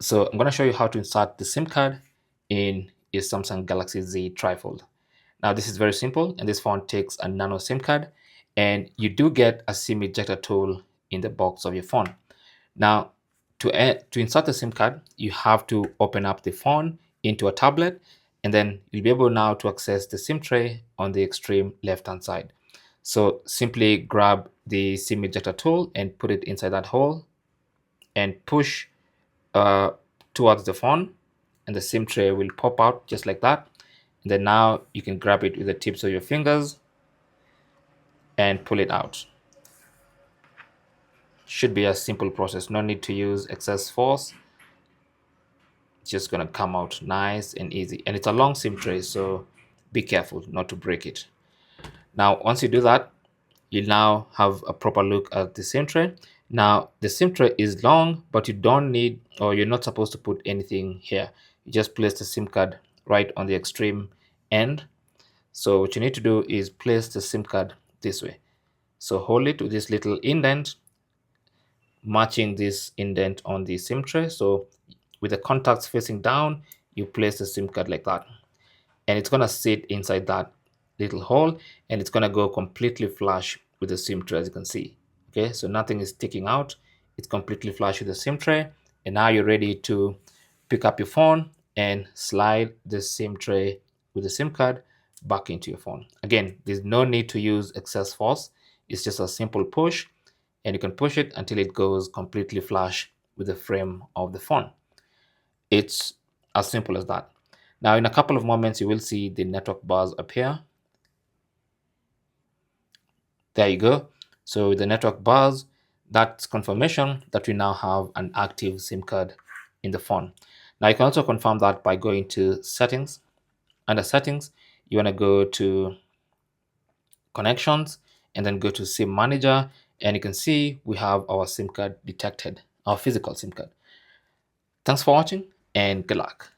So I'm going to show you how to insert the SIM card in a Samsung Galaxy Z Trifold. Now this is very simple, and this phone takes a nano SIM card, and you do get a SIM ejector tool in the box of your phone. Now to insert the SIM card, you have to open up the phone into a tablet, and then you'll be able now to access the SIM tray on the extreme left hand side. So simply grab the SIM ejector tool and put it inside that hole and push towards the phone, and the SIM tray will pop out just like that. And then now you can grab it with the tips of your fingers and pull it out. Should be a simple process, no need to use excess force. It's just gonna come out nice and easy, and it's a long SIM tray, so be careful not to break it. Now once you do that, you now have a proper look at the SIM tray. Now the SIM tray is long, but you don't need, or you're not supposed to put anything here. You just place the SIM card right on the extreme end. So what you need to do is place the SIM card this way. So hold it with this little indent, matching this indent on the SIM tray. So with the contacts facing down, you place the SIM card like that, and it's gonna sit inside that little hole, and it's gonna go completely flush with the SIM tray, as you can see. Okay, so nothing is sticking out. It's completely flush with the SIM tray, and now you're ready to pick up your phone and slide the SIM tray with the SIM card back into your phone. Again, there's no need to use excess force. It's just a simple push, and you can push it until it goes completely flush with the frame of the phone. It's as simple as that. Now, in a couple of moments, you will see the network bars appear. There you go. So the network bars, that's confirmation that we now have an active SIM card in the phone. Now, you can also confirm that by going to settings. Under settings, you want to go to connections and then go to SIM manager, and you can see we have our SIM card detected, our physical SIM card. Thanks for watching, and good luck.